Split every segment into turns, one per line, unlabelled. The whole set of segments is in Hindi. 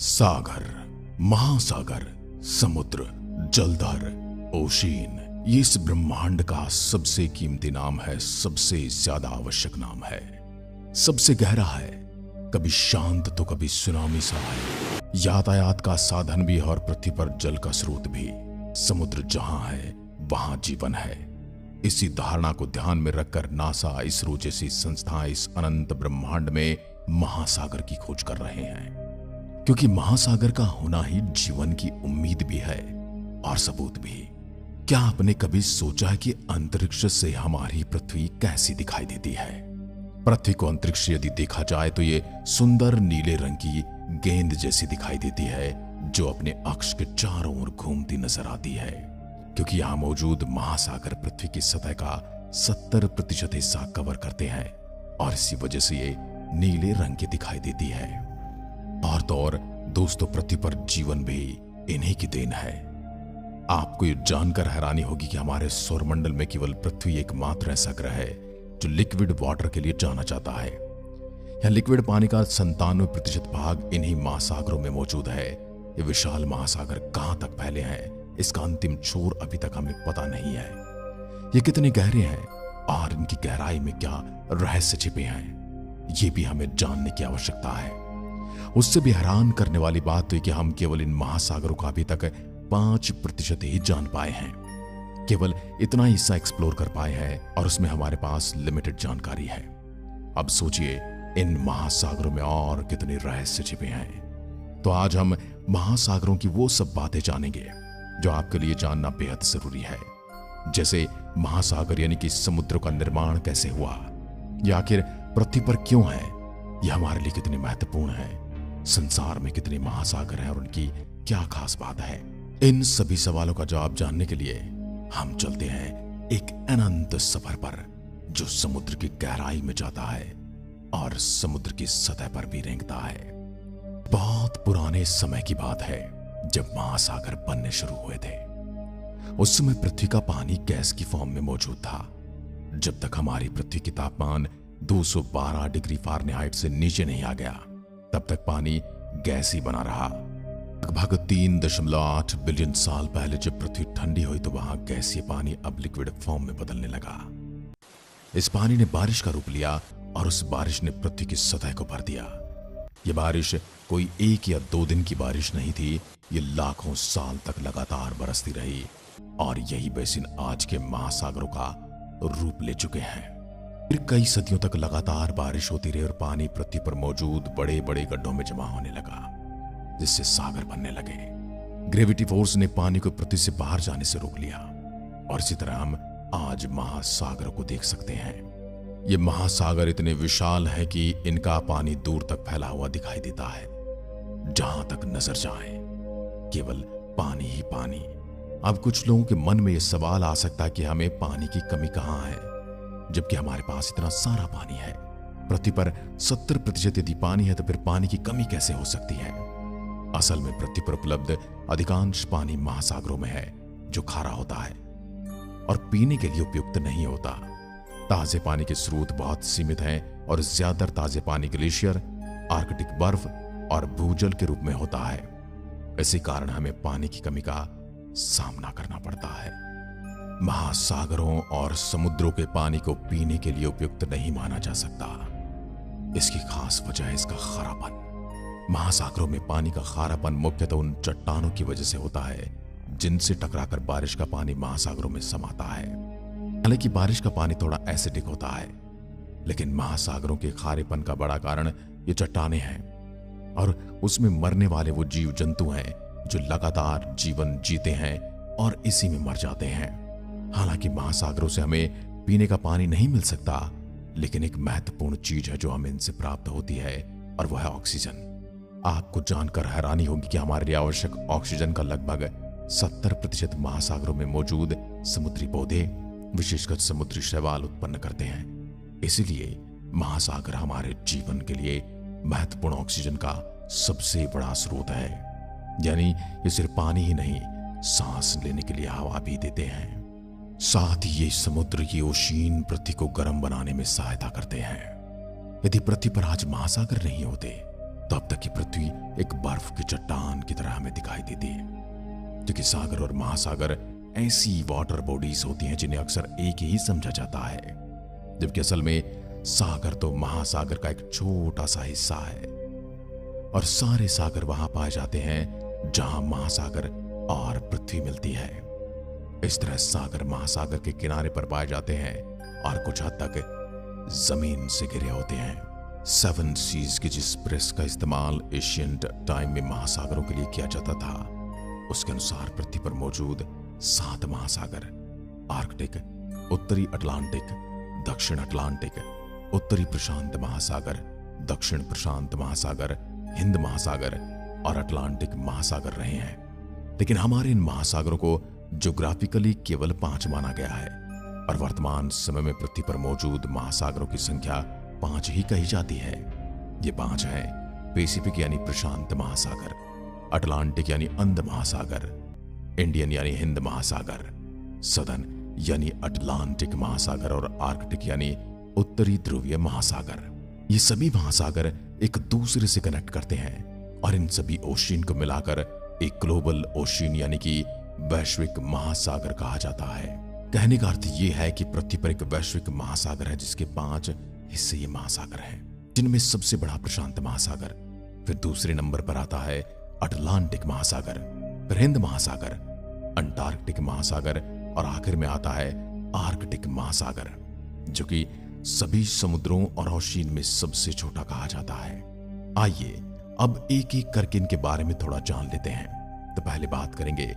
सागर, महासागर, समुद्र, जलधर, ओशियन, ये इस ब्रह्मांड का सबसे कीमती नाम है, सबसे ज्यादा आवश्यक नाम है, सबसे गहरा है, कभी शांत तो कभी सुनामी सा है, यातायात का साधन भी और पृथ्वी पर जल का स्रोत भी। समुद्र जहां है वहां जीवन है। इसी धारणा को ध्यान में रखकर नासा, इसरो जैसी संस्थाएं इस अनंत ब्रह्मांड में महासागर की खोज कर रहे हैं, क्योंकि महासागर का होना ही जीवन की उम्मीद भी है और सबूत भी। क्या आपने कभी सोचा है कि अंतरिक्ष से हमारी पृथ्वी कैसी दिखाई देती है? पृथ्वी को अंतरिक्ष यदि देखा जाए तो ये सुंदर नीले रंग की गेंद जैसी दिखाई देती है, जो अपने अक्ष के चारों ओर घूमती नजर आती है, क्योंकि यहां मौजूद महासागर पृथ्वी की सतह का 70% हिस्सा कवर करते हैं और इसी वजह से ये नीले रंग की दिखाई देती है। और तो और दोस्तों, पृथ्वी पर जीवन भी इन्हीं की देन है। आपको ये जानकर हैरानी होगी कि हमारे सौरमंडल में केवल पृथ्वी एकमात्र ऐसा ग्रह है जो लिक्विड वाटर के लिए जाना जाता है। यह लिक्विड पानी का 97% भाग इन्हीं महासागरों में मौजूद है। ये विशाल महासागर कहां तक फैले हैं, इसका अंतिम छोर अभी तक हमें पता नहीं है। ये कितने गहरे हैं और इनकी गहराई में क्या रहस्य छिपे हैं, ये भी हमें जानने की आवश्यकता है। उससे भी हैरान करने वाली बात तो कि हम केवल इन महासागरों का अभी तक 5% ही जान पाए हैं। केवल इतना हिस्सा एक्सप्लोर कर पाए हैं और उसमें हमारे पास लिमिटेड जानकारी है। अब सोचिए इन महासागरों में और कितने रहस्य छिपे हैं। तो आज हम महासागरों की वो सब बातें जानेंगे जो आपके लिए जानना बेहद जरूरी है। जैसे महासागर यानी कि समुद्रों का निर्माण कैसे हुआ, या आखिर पृथ्वी पर क्यों है, यह हमारे लिए कितने महत्वपूर्ण है, संसार में कितने महासागर हैं और उनकी क्या खास बात है। इन सभी सवालों का जवाब जानने के लिए हम चलते हैं एक अनंत सफर पर, जो समुद्र की गहराई में जाता है और समुद्र की सतह पर भी रेंगता है। बहुत पुराने समय की बात है जब महासागर बनने शुरू हुए थे। उस समय पृथ्वी का पानी गैस की फॉर्म में मौजूद था। जब तक हमारी पृथ्वी की तापमान 212 डिग्री फ़ारेनहाइट से नीचे नहीं आ गया, तब तक पानी गैस ही बना रहा। लगभग 3.8 बिलियन साल पहले जब पृथ्वी ठंडी हुई तो वहां गैसीय पानी अब लिक्विड फॉर्म में बदलने लगा। इस पानी ने बारिश का रूप लिया और उस बारिश ने पृथ्वी की सतह को भर दिया। यह बारिश कोई 1 या 2 दिन की बारिश नहीं थी, ये लाखों साल तक लगातार बरसती रही और यही बेसिन आज के महासागरों का रूप ले चुके हैं। फिर कई सदियों तक लगातार बारिश होती रही और पानी पृथ्वी पर मौजूद बड़े बड़े गड्ढों में जमा होने लगा, जिससे सागर बनने लगे। ग्रेविटी फोर्स ने पानी को पृथ्वी से बाहर जाने से रोक लिया और इसी तरह हम आज महासागरों को देख सकते हैं। ये महासागर इतने विशाल है कि इनका पानी दूर तक फैला हुआ दिखाई देता है। जहां तक नजर जाए केवल पानी ही पानी। अब कुछ लोगों के मन में यह सवाल आ सकता है कि हमें पानी की कमी कहां है, जबकि हमारे पास इतना सारा पानी है। पृथ्वी पर 70% यदि पानी है तो फिर पानी की कमी कैसे हो सकती है? असल में पृथ्वी पर उपलब्ध अधिकांश पानी महासागरों में है, जो खारा होता है और पीने के लिए उपयुक्त नहीं होता। ताजे पानी के स्रोत बहुत सीमित हैं और ज्यादातर ताजे पानी ग्लेशियर, आर्कटिक बर्फ और भूजल के रूप में होता है। इसी कारण हमें पानी की कमी का सामना करना पड़ता है। महासागरों और समुद्रों के पानी को पीने के लिए उपयुक्त नहीं माना जा सकता। इसकी खास वजह है इसका खारापन। महासागरों में पानी का खारापन मुख्यतः उन चट्टानों की वजह से होता है जिनसे टकराकर बारिश का पानी महासागरों में समाता है। हालांकि बारिश का पानी थोड़ा एसिडिक होता है, लेकिन महासागरों के खारेपन का बड़ा कारण ये चट्टानें हैं और उसमें मरने वाले वो जीव जंतु हैं जो लगातार जीवन जीते हैं और इसी में मर जाते हैं। हालांकि महासागरों से हमें पीने का पानी नहीं मिल सकता, लेकिन एक महत्वपूर्ण चीज है जो हमें इनसे प्राप्त होती है और वह है ऑक्सीजन। आपको जानकर हैरानी होगी कि हमारे लिए आवश्यक ऑक्सीजन का लगभग 70% महासागरों में मौजूद समुद्री पौधे, विशेषकर समुद्री शैवाल उत्पन्न करते हैं। इसीलिए महासागर हमारे जीवन के लिए महत्वपूर्ण ऑक्सीजन का सबसे बड़ा स्रोत है। यानी ये सिर्फ पानी ही नहीं, सांस लेने के लिए हवा भी देते हैं। साथ ही ये समुद्र की ओशियन पृथ्वी को गर्म बनाने में सहायता करते हैं। यदि पृथ्वी पर आज महासागर नहीं होते तब तक की पृथ्वी एक बर्फ की चट्टान की तरह हमें दिखाई देती है, क्योंकि सागर और महासागर ऐसी वाटर बॉडीज होती हैं जिन्हें अक्सर एक ही समझा जाता है, जबकि असल में सागर तो महासागर का एक छोटा सा हिस्सा है और सारे सागर वहां पाए जाते हैं जहां महासागर और पृथ्वी मिलती है। इस तरह सागर महासागर के किनारे पर पाए जाते हैं और कुछ हद तक जमीन से घिरे होते हैं। 7 सीज की जिस प्रेस का इस्तेमाल एशियंट टाइम में महासागरों के लिए किया जाता था, उसके अनुसार पृथ्वी पर मौजूद 7 महासागर आर्कटिक, उत्तरी अटलांटिक, दक्षिण अटलांटिक, उत्तरी प्रशांत महासागर, दक्षिण प्रशांत महासागर, हिंद महासागर और अटलांटिक महासागर रहे हैं। लेकिन हमारे इन महासागरों को ज्योग्राफिकली केवल 5 माना गया है और वर्तमान समय में पृथ्वी पर मौजूद महासागरों की संख्या 5 ही कही जाती है। ये 5 हैं: पैसिफिक यानी प्रशांत महासागर, अटलांटिक यानी अंध महासागर, इंडियन यानी हिंद महासागर, सदर्न यानी अटलांटिक महासागर और आर्कटिक यानी उत्तरी ध्रुवीय महासागर। ये सभी महासागर एक दूसरे से कनेक्ट करते हैं और इन सभी ओशियन को मिलाकर एक ग्लोबल ओशियन यानी कि वैश्विक महासागर कहा जाता है। कहने का अर्थ यह है कि पृथ्वी पर एक वैश्विक महासागर है जिसके 5 हिस्से ये महासागर हैं, जिनमें सबसे बड़ा प्रशांत महासागर, फिर दूसरे नंबर पर आता है अटलांटिक महासागर, फिर हिंद महासागर, अंटार्कटिक महासागर और आखिर में आता है आर्कटिक महासागर, जो कि सभी समुद्रों और ओशियन में सबसे छोटा कहा जाता है। आइए अब एक एक करके इनके बारे में थोड़ा जान लेते हैं। तो पहले बात करेंगे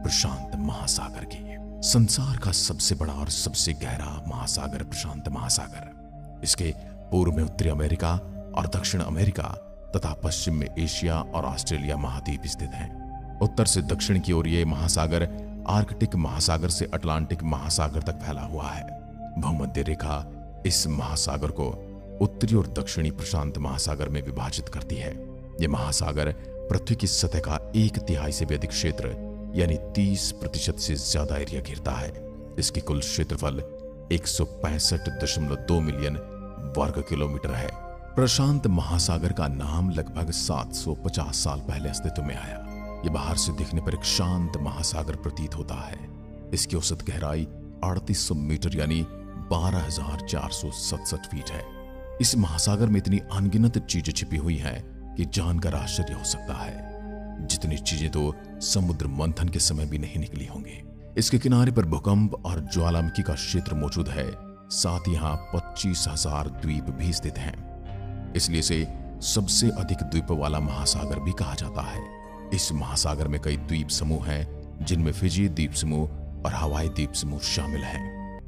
प्रशांत महासागर की। संसार का सबसे बड़ा और सबसे गहरा महासागर प्रशांत महासागर। इसके पूर्व में उत्तरी अमेरिका और दक्षिण अमेरिका तथा पश्चिम में एशिया और ऑस्ट्रेलिया महाद्वीप स्थित हैं। उत्तर से दक्षिण की ओर ये महासागर आर्कटिक महासागर से अटलांटिक महासागर तक फैला हुआ है। भूमध्य रेखा इस महासागर को उत्तरी और दक्षिणी प्रशांत महासागर में विभाजित करती है। यह महासागर पृथ्वी की सतह का 1/3 से भी अधिक क्षेत्र यानी 30% से ज्यादा एरिया घेरता है। इसकी कुल क्षेत्रफल 165.2 मिलियन वर्ग किलोमीटर है। प्रशांत महासागर का नाम लगभग 750 साल पहले अस्तित्व में आया। यह बाहर से दिखने पर एक शांत महासागर प्रतीत होता है। इसकी औसत गहराई 3800 मीटर यानी 12,467 फीट है। इस महासागर में इतनी अनगिनत चीजें छिपी हुई हैं कि जानकर आश्चर्य हो सकता है। जितनी चीजें तो समुद्र मंथन के समय भी नहीं निकली होंगी। इसके किनारे पर भूकंप और ज्वालामुखी का क्षेत्र मौजूद है। साथ ही यहाँ 25,000 द्वीप भी स्थित हैं। इसलिए इसे सबसे अधिक द्वीप वाला महासागर भी कहा जाता है। इस महासागर में कई द्वीप समूह हैं, जिनमें फिजी द्वीप समूह और हवाई द्वीप समूह शामिल हैं।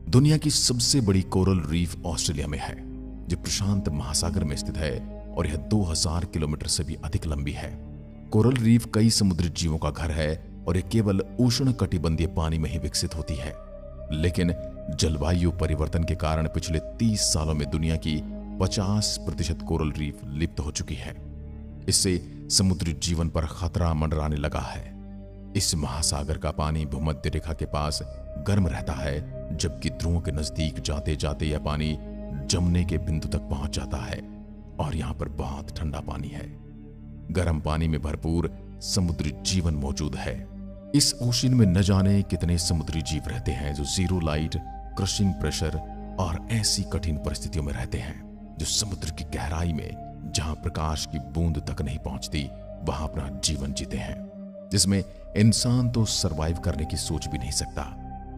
दुनिया की सबसे बड़ी कोरल रीफ ऑस्ट्रेलिया में है, जो प्रशांत महासागर में स्थित है और यह 2000 किलोमीटर से भी अधिक लंबी है। कोरल रीफ कई समुद्री जीवों का घर है और यह केवल उष्ण कटिबंधीय पानी में ही विकसित होती है। लेकिन जलवायु परिवर्तन के कारण पिछले 30 सालों में दुनिया की 50% कोरल रीफ लिप्त हो चुकी है। इससे समुद्री जीवन पर खतरा मंडराने लगा है। इस महासागर का पानी भूमध्य रेखा के पास गर्म रहता है, जबकि ध्रुवों के नजदीक जाते जाते यह पानी जमने के बिंदु तक पहुंच जाता है और यहां पर बहुत ठंडा पानी है। गर्म पानी में भरपूर समुद्री जीवन मौजूद है। इस ओशियन में न जाने कितने समुद्री जीव रहते हैं जो जीरो लाइट, क्रशिंग प्रेशर और ऐसी कठिन परिस्थितियों में रहते हैं, जो समुद्र की गहराई में जहां प्रकाश की बूंद तक नहीं पहुंचती वहां अपना जीवन जीते हैं, जिसमें इंसान तो सरवाइव करने की सोच भी नहीं सकता।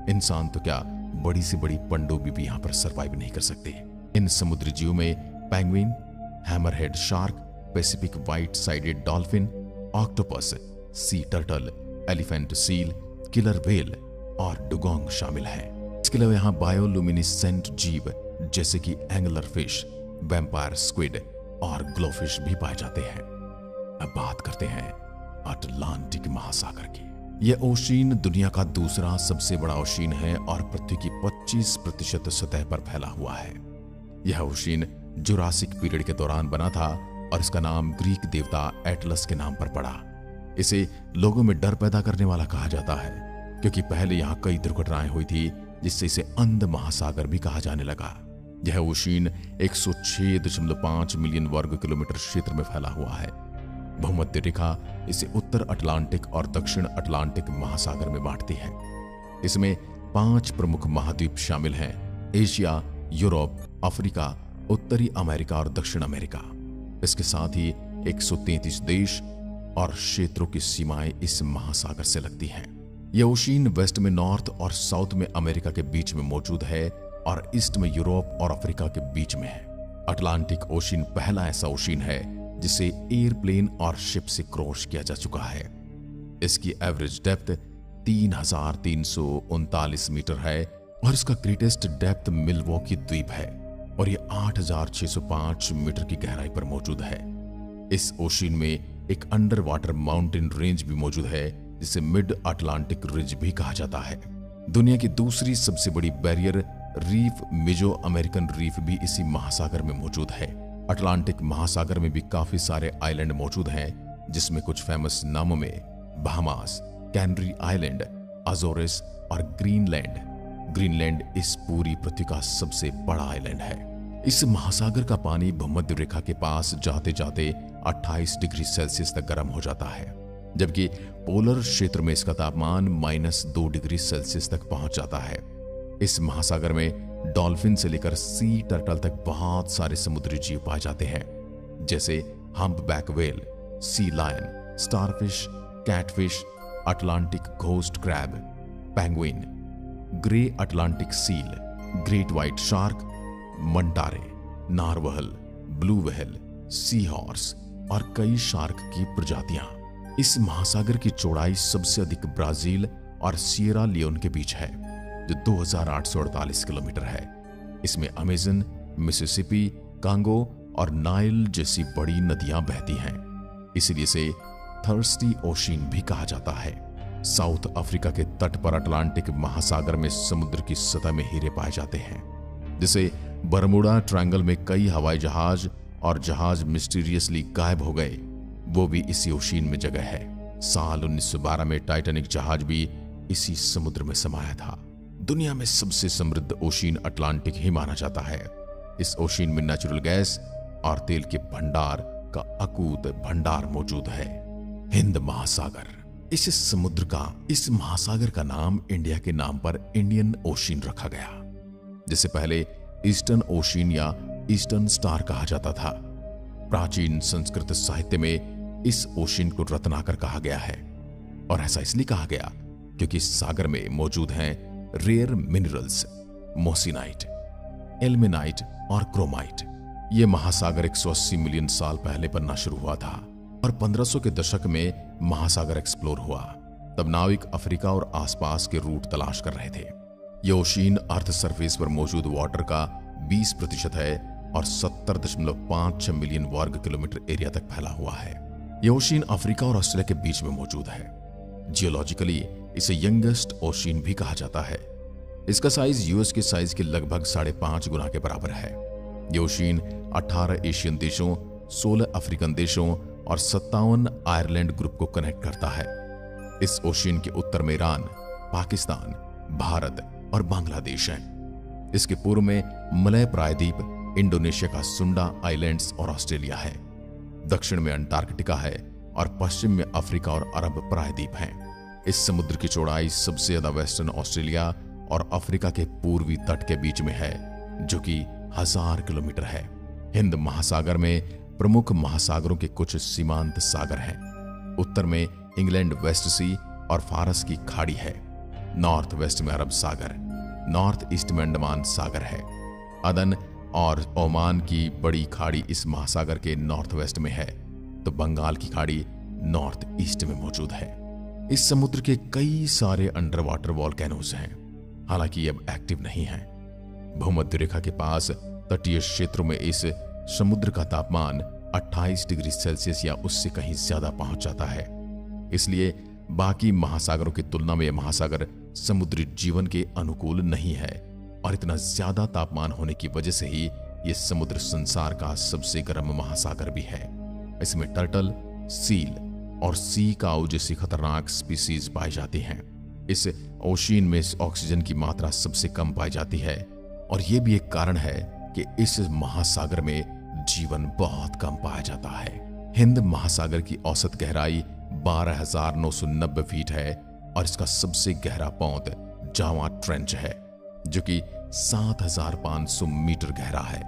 इंसान तो क्या, बड़ी से बड़ी पनडुब्बी भी यहां पर सरवाइव नहीं कर सकते। इन समुद्री जीवों में penguin, hammerhead shark, Pacific white sided dolphin, octopus, sea turtle, elephant seal, killer whale और डुगोंग शामिल हैं। इसके अलावा यहाँ बायोलुमिनिसेंट जीव जैसे कि एंगलर फिश, वैम्पायर स्क्विड और ग्लोफिश भी पाए जाते हैं। अब बात करते हैं अटलांटिक महासागर की। यह ओशियन दुनिया का दूसरा सबसे बड़ा ओशियन है और पृथ्वी की 25% सतह पर फैला हुआ है। यह ओशियन जुरासिक पीरियड के दौरान बना था और इसका नाम ग्रीक देवता एटलस के नाम पर पड़ा। इसे लोगों में डर पैदा करने वाला कहा जाता है, क्योंकि पहले यहां कई दुर्घटनाएं हुई थी, जिससे इसे अंध महासागर भी कहा जाने लगा। यह ओशियन 106.5 मिलियन वर्ग किलोमीटर क्षेत्र में फैला हुआ है। भूमध्य रेखा इसे उत्तर अटलांटिक और दक्षिण अटलांटिक महासागर में बांटती है। इसमें 5 प्रमुख महाद्वीप शामिल हैं: एशिया, यूरोप, अफ्रीका, उत्तरी अमेरिका और दक्षिण अमेरिका। इसके साथ ही 133 देश और क्षेत्रों की सीमाएं इस महासागर से लगती हैं। यह ओशियन वेस्ट में नॉर्थ और साउथ में अमेरिका के बीच में मौजूद है और ईस्ट में यूरोप और अफ्रीका के बीच में है। अटलांटिक ओशियन पहला ऐसा ओशियन है जिसे एयरप्लेन और शिप से क्रॉस किया जा चुका है। इसकी एवरेज डेप्थ 3,339 मीटर है और इसका ग्रेटेस्ट डेप्थ मिल्वॉकी द्वीप है और यह 8,605 मीटर की गहराई पर मौजूद है। इस ओशियन में एक अंडर वाटर माउंटेन रेंज भी मौजूद है जिसे मिड अटलांटिक रिज भी कहा जाता है। दुनिया की दूसरी सबसे बड़ी बैरियर रीफ मेजो अमेरिकन रीफ भी इसी महासागर में मौजूद है। अटलांटिक महासागर में भी काफी सारे आइलैंड मौजूद हैं, जिसमें कुछ फेमस नामों में बहामास, कैनरी आइलैंड, अजोरिस और ग्रीनलैंड। ग्रीनलैंड इस पूरी पृथ्वी का सबसे बड़ा आइलैंड है। इस महासागर का पानी भूमध्य रेखा के पास जाते जाते 28 डिग्री सेल्सियस तक गर्म हो जाता है, जबकि पोलर क्षेत्र में इसका तापमान -2 डिग्री सेल्सियस तक पहुंच जाता है। इस महासागर में डॉल्फिन से लेकर सी टर्टल तक बहुत सारे समुद्री जीव पाए जाते हैं, जैसे humpback whale, sea lion, starfish, catfish, Atlantic ghost crab, penguin, grey Atlantic seal, great white shark, manta ray, narwhal, blue whale, seahorse और कई शार्क की प्रजातियां। इस महासागर की चौड़ाई सबसे अधिक ब्राजील और सिएरा लियोन के बीच है, जो 2,848 किलोमीटर है। इसमें अमेजन, मिसिसिपी, कांगो और नाइल जैसी बड़ी नदियां बहती हैं, इसलिए इसे थर्स्टी ओशियन भी कहा जाता है। साउथ अफ्रीका के तट पर अटलांटिक महासागर में समुद्र की सतह में हीरे पाए जाते हैं, जिसे बरमुडा ट्रायंगल में कई हवाई जहाज और जहाज मिस्टीरियसली गायब हो गए, वो भी इसी ओशियन में जगह है। साल 1912 में टाइटैनिक जहाज भी इसी समुद्र में समाया था। दुनिया में सबसे समृद्ध ओशियन अटलांटिक ही माना जाता है। इस ओशियन में नेचुरल गैस और तेल के भंडार का अकूत भंडार मौजूद है। हिंद महासागर, इस महासागर का नाम इंडिया के नाम पर इंडियन ओशियन रखा गया, जिसे पहले ईस्टर्न ओशियन या ईस्टर्न स्टार कहा जाता था। प्राचीन संस्कृत साहित्य में इस ओशियन को रत्नाकर कहा गया है, और ऐसा इसलिए कहा गया क्योंकि इस सागर में मौजूद हैं रेयर मिनरल्स मोसिनाइट, एल्मेनाइट और क्रोमाइट। यह महासागर 180 मिलियन साल पहले बनना शुरू हुआ था और 1500 के दशक में महासागर एक्सप्लोर हुआ। तब नाविक अफ्रीका और आसपास के रूट तलाश कर रहे थे। यह ओशियन अर्थ सरफेस पर मौजूद वाटर का 20% है और 70.56 मिलियन वर्ग किलोमीटर एरिया तक फैला हुआ है। यह ओशियन अफ्रीका और ऑस्ट्रेलिया के बीच में मौजूद है। जियोलॉजिकली इसे यंगेस्ट ओशियन भी कहा जाता है। इसका साइज यूएस के साइज के लगभग 5.5 गुना के बराबर है। यह ओशियन 18 एशियन देशों, 16 अफ्रीकन देशों और 57 आयरलैंड ग्रुप को कनेक्ट करता है। इस ओशियन के उत्तर में ईरान, पाकिस्तान, भारत और बांग्लादेश है। इसके पूर्व में मलय प्रायद्वीप, इंडोनेशिया का सुंडा आइलैंड्स और ऑस्ट्रेलिया है। दक्षिण में अंटार्कटिका है और पश्चिम में अफ्रीका और अरब प्रायद्वीप हैं। इस समुद्र की चौड़ाई सबसे ज्यादा वेस्टर्न ऑस्ट्रेलिया और अफ्रीका के पूर्वी तट के बीच में है, जो कि 1000 किलोमीटर है। हिंद महासागर में प्रमुख महासागरों के कुछ सीमांत सागर हैं। उत्तर में इंग्लैंड वेस्ट सी और फारस की खाड़ी है। नॉर्थ वेस्ट में अरब सागर, नॉर्थ ईस्ट में अंडमान सागर है। अदन और ओमान की बड़ी खाड़ी इस महासागर के नॉर्थ वेस्ट में है, तो बंगाल की खाड़ी नॉर्थ ईस्ट में मौजूद है। इस समुद्र के कई सारे अंडर वाटर वॉल्केनोज हैं, हालांकि अब एक्टिव नहीं हैं। भूमध्य रेखा के पास तटीय क्षेत्रों में इस समुद्र का तापमान 28 डिग्री सेल्सियस या उससे कहीं ज्यादा पहुंच जाता है। इसलिए बाकी महासागरों की तुलना में यह महासागर समुद्री जीवन के अनुकूल नहीं है, और इतना ज्यादा तापमान होने की वजह से ही यह समुद्र संसार का सबसे गर्म महासागर भी है। इसमें टर्टल, सील और सी काऊ जैसी खतरनाक स्पीसीज पाई जाती हैं। इस ओशियन में ऑक्सीजन की मात्रा सबसे कम पाई जाती है, और यह भी एक कारण है कि इस महासागर में जीवन बहुत कम पाया जाता है। हिंद महासागर की औसत गहराई 12,990 फीट है और इसका सबसे गहरा पौंध जावा ट्रेंच है जो कि 7,500 मीटर गहरा है।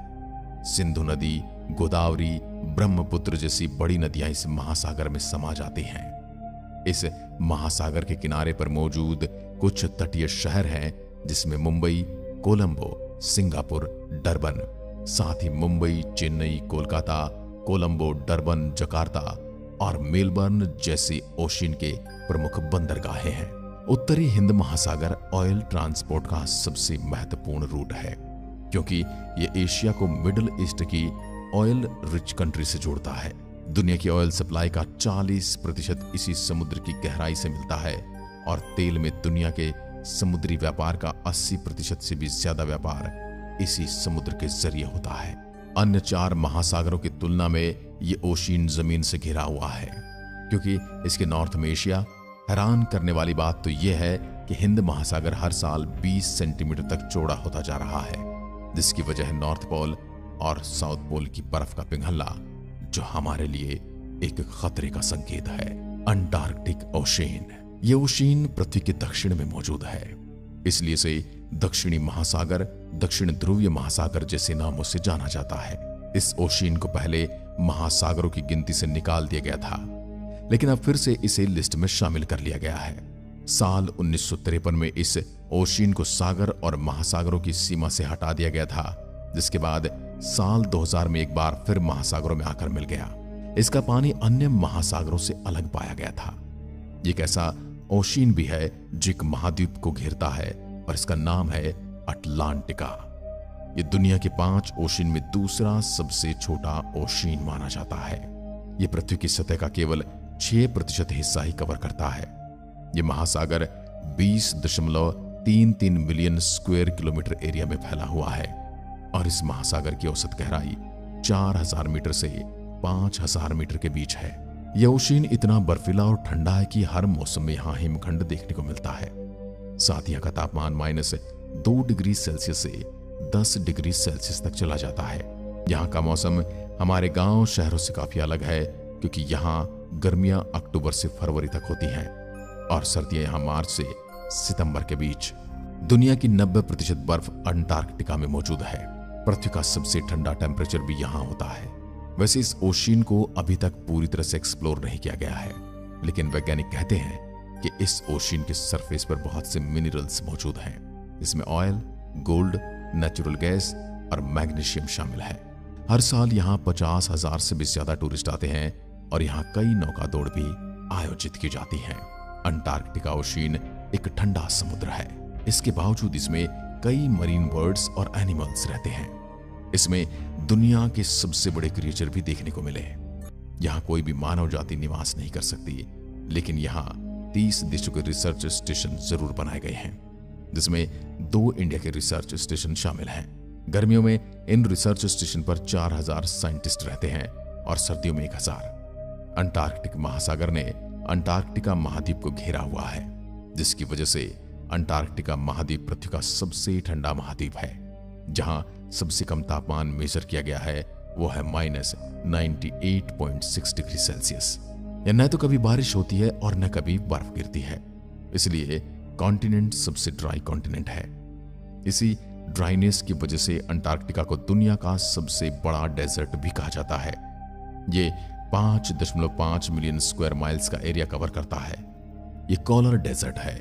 सिंधु नदी, गोदावरी, ब्रह्मपुत्र जैसी बड़ी नदियां इस महासागर में समा जाती हैं। इस महासागर के किनारे पर मौजूद कुछ तटीय शहर हैं जिसमें मुंबई, कोलंबो, सिंगापुर, डरबन, साथ ही मुंबई, चेन्नई, कोलकाता, कोलंबो, डरबन, जकार्ता और मेलबर्न जैसी ओशियन के प्रमुख बंदरगाहें हैं। उत्तरी हिंद महासागर ऑयल ट्रांसपोर्ट का सबसे महत्वपूर्ण रूट है क्योंकि यह एशिया को मिडिल ईस्ट की ऑयल रिच कंट्री से जोड़ता है। दुनिया की ऑयल सप्लाई का 40% इसी समुद्र की गहराई से मिलता है और तेल में दुनिया के समुद्री व्यापार का 80% से भी ज्यादा व्यापार इसी समुद्र के जरिए होता है। अन्य 4 महासागरों की तुलना में ये ओशियन जमीन से घिरा हुआ है क्योंकि इसके नॉर्थ में एशिया। हैरान करने वाली बात तो यह है कि हिंद महासागर हर साल 20 सेंटीमीटर तक चौड़ा होता जा रहा है, जिसकी वजह है नॉर्थ पोल और साउथ पोल की बर्फ का पिघलना, जो हमारे लिए एक खतरे का संकेत है। Antarctic ocean. ये ओशियन पृथ्वी के दक्षिण में मौजूद है, इसलिए इसे दक्षिणी महासागर, दक्षिण ध्रुवीय महासागर जैसे नामों से जाना जाता है। इस ओशियन को पहले महासागरों की गिनती से निकाल दिया गया था, लेकिन अब फिर से इसे लिस्ट में शामिल कर लिया गया है। साल 1953 में इस ओशियन को सागर और महासागरों की सीमा से हटा दिया गया था, जिसके बाद साल 2000 में एक बार फिर महासागरों में आकर मिल गया। इसका पानी अन्य महासागरों से अलग पाया गया था। ये एक ऐसा ओशियन भी है जो एक महाद्वीप को घेरता है और इसका नाम है अटलांटिका। ये दुनिया के 5 ओशियन में दूसरा सबसे छोटा ओशियन माना जाता है। ये पृथ्वी की सतह का केवल 6% हिस्सा ही कवर करता है। ये महासागर 20.33 मिलियन स्क्वायर किलोमीटर एरिया में फैला हुआ है और इस महासागर की औसत गहराई 4000 मीटर से 5000 मीटर के बीच है। यह ओशियन इतना बर्फीला और ठंडा है कि हर मौसम में यहां हिमखंड देखने को मिलता है। साथ ही यहां का तापमान -2 डिग्री सेल्सियस से 10 डिग्री सेल्सियस तक चला जाता है। यहाँ का मौसम हमारे गांव शहरों से काफी अलग है क्योंकि यहाँ गर्मियां अक्टूबर से फरवरी तक होती हैं और सर्दियां यहाँ मार्च से सितंबर के बीच। दुनिया की 90% बर्फ अंटार्कटिका में मौजूद है। पृथ्वी का सबसे ठंडा टेम्परेचर भी यहाँ होता है। वैसे इस ओशियन को अभी तक पूरी तरह से एक्सप्लोर नहीं किया गया है, लेकिन वैज्ञानिक कहते हैं कि इस ओशियन के सरफेस पर बहुत से मिनरल्स मौजूद हैं, जिसमें ऑयल, गोल्ड, नेचुरल गैस और मैग्नीशियम शामिल है। हर साल यहाँ 50,000 से भी ज्यादा टूरिस्ट आते हैं और यहाँ कई नौका दौड़ भी आयोजित की जाती हैं। अंटार्कटिका ओशियन एक ठंडा समुद्र है। इसके बावजूद इसमें कई मरीन बर्ड्स और एनिमल्स रहते हैं। इसमें दुनिया के सबसे बड़े क्रिएचर भी देखने को मिले। यहाँ कोई भी मानव जाति निवास नहीं कर सकती, लेकिन यहाँ 30 देशों के रिसर्च स्टेशन जरूर बनाए गए हैं, जिसमें 2 इंडिया के रिसर्च स्टेशन शामिल हैं। गर्मियों में इन रिसर्च स्टेशन पर 4000 साइंटिस्ट रहते हैं और सर्दियों में 1000। अंटार्कटिक महासागर ने अंटार्कटिका महाद्वीप को घेरा हुआ है, जिसकी वजह से अंटार्कटिका महाद्वीप पृथ्वी का सबसे ठंडा महाद्वीप है। जहां सबसे कम तापमान मेजर किया गया है वो है -98.6 डिग्री सेल्सियस। न तो कभी बारिश होती है और न कभी बर्फ गिरती है, इसलिए कॉन्टिनेंट सबसे ड्राई कॉन्टिनेंट है। इसी ड्राइनेस की वजह से अंटार्कटिका को दुनिया का सबसे बड़ा डेजर्ट भी कहा जाता है। ये 5.5 मिलियन स्क्वायर माइल्स का एरिया कवर करता है। ये कॉलर डेजर्ट है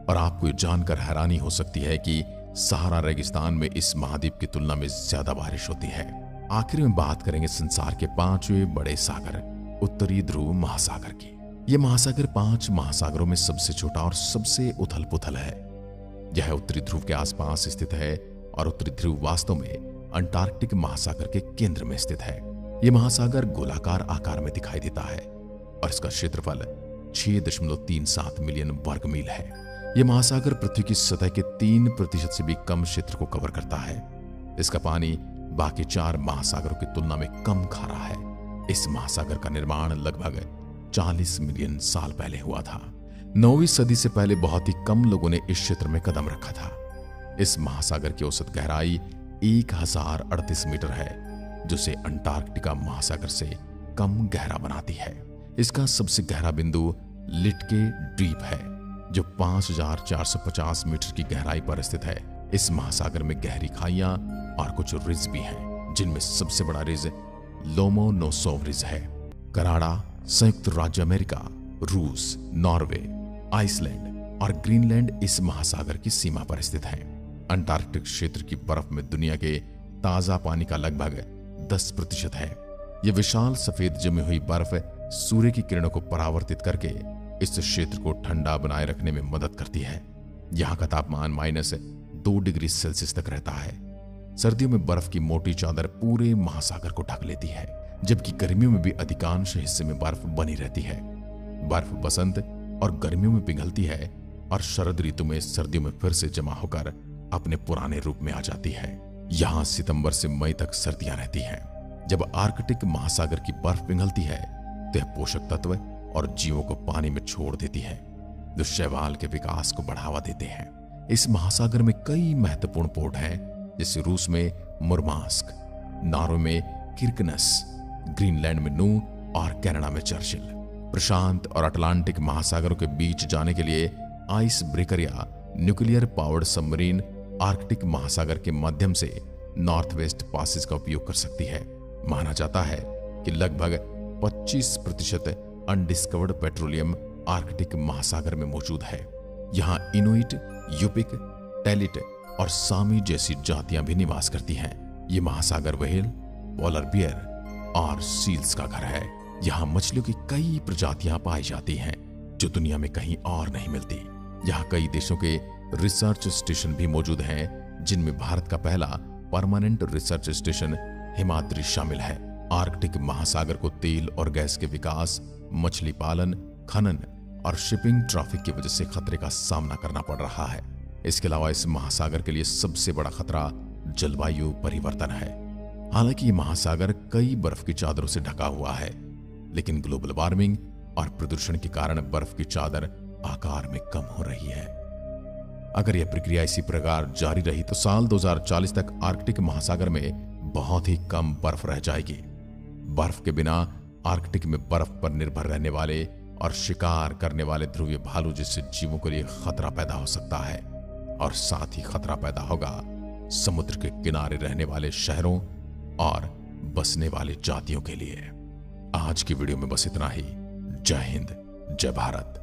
और आपको जानकर हैरानी हो सकती है कि सहारा रेगिस्तान में इस महाद्वीप की तुलना में ज्यादा बारिश होती है। आखिर में बात करेंगे संसार के 5वें बड़े सागर, उत्तरी ध्रुव महासागर की। यह महासागर 5 महासागरों में सबसे छोटा और सबसे उथल पुथल है। यह उत्तरी ध्रुव के आसपास स्थित है और उत्तरी ध्रुव वास्तव में अंटार्कटिक महासागर के केंद्र में स्थित है। यह महासागर गोलाकार आकार में दिखाई देता है और इसका क्षेत्रफल 6.37 मिलियन वर्ग मील है। यह महासागर पृथ्वी की सतह के 3% से भी कम क्षेत्र को कवर करता है। इसका पानी बाकी 4 महासागरों की तुलना में कम खारा है। इस महासागर का निर्माण लगभग 40 मिलियन साल पहले हुआ था। 9वीं सदी से पहले बहुत ही कम लोगों ने इस क्षेत्र में कदम रखा था। इस महासागर की औसत गहराई 1038 मीटर है, जो इसे अंटार्कटिका महासागर से कम गहरा बनाती है। इसका सबसे गहरा बिंदु लिटके द्वीप है, जो 5450 मीटर की गहराई पर स्थित है। इस महासागर में गहरी खाइयां और कुछ रिज भी हैं, जिनमें सबसे बड़ा रिज लोमोनोसोव रिज है। कनाडा, संयुक्त राज्य अमेरिका, रूस, नॉर्वे, आइसलैंड और ग्रीनलैंड इस महासागर की सीमा पर स्थित हैं। अंटार्कटिक क्षेत्र की बर्फ में दुनिया के ताजा पानी का लगभग 10% है। यह विशाल सफेद जमी हुई बर्फ सूर्य की किरणों को परावर्तित करके इस क्षेत्र को ठंडा बनाए रखने में मदद करती है। यहाँ का तापमान -2 डिग्री सेल्सियस तक रहता है। सर्दियों में बर्फ की मोटी चादर पूरे महासागर को ढक लेती है, जबकि गर्मियों में भी अधिकांश हिस्से में बर्फ बनी रहती है। बर्फ बसंत और गर्मियों में पिघलती है और शरद ऋतु में सर्दियों में फिर से जमा होकर अपने पुराने रूप में आ जाती है। यहाँ सितंबर से मई तक सर्दियां रहती हैं। जब आर्कटिक महासागर की बर्फ पिघलती है तो यह पोषक तत्व और जीवों को पानी में छोड़ देती है, जो शैवाल के विकास को बढ़ावा देते हैं। इस महासागर में कई महत्वपूर्ण पोर्ट हैं, जैसे रूस में मुरमास्क, नॉर्वे में किर्कनस, ग्रीनलैंड में नू और कनाडा में चर्चिल। प्रशांत और अटलांटिक महासागरों के बीच जाने के लिए आइस ब्रेकर या न्यूक्लियर पावर्ड सबमरीन आर्कटिक महासागर के माध्यम से नॉर्थ वेस्ट पासेज का उपयोग कर सकती है। माना जाता है कि लगभग 25% अनडिस्कवर्ड पेट्रोलियम आर्कटिक महासागर में मौजूद है। यहाँ इनुइट, यूपिक, टेलिट और सामी जैसी जातियां भी निवास करती हैं। ये महासागर व्हेल, पोलर बियर और सील्स का घर है। यहाँ मछलियों की कई प्रजातियां पाई जाती हैं, जो दुनिया में कहीं और नहीं मिलती। यहाँ कई देशों के रिसर्च स्टेशन भी मौजूद हैं, जिनमें भारत का पहला परमानेंट रिसर्च स्टेशन हिमाद्री शामिल है। आर्कटिक महासागर को तेल और गैस के विकास, मछली पालन, खनन और शिपिंग ट्रैफिक की वजह से खतरे का सामना करना पड़ रहा है। इसके अलावा इस महासागर के लिए सबसे बड़ा खतरा जलवायु परिवर्तन है। हालांकि ये महासागर कई बर्फ की चादरों से ढका हुआ है, लेकिन ग्लोबल वार्मिंग और प्रदूषण के कारण बर्फ की चादर आकार में कम हो रही है। अगर यह प्रक्रिया इसी प्रकार जारी रही तो साल 2040 तक आर्कटिक महासागर में बहुत ही कम बर्फ रह जाएगी। बर्फ के बिना आर्कटिक में बर्फ पर निर्भर रहने वाले और शिकार करने वाले ध्रुवीय भालू जैसे जीवों के लिए खतरा पैदा हो सकता है, और साथ ही खतरा पैदा होगा समुद्र के किनारे रहने वाले शहरों और बसने वाले जातियों के लिए। आज की वीडियो में बस इतना ही। जय हिंद, जय भारत।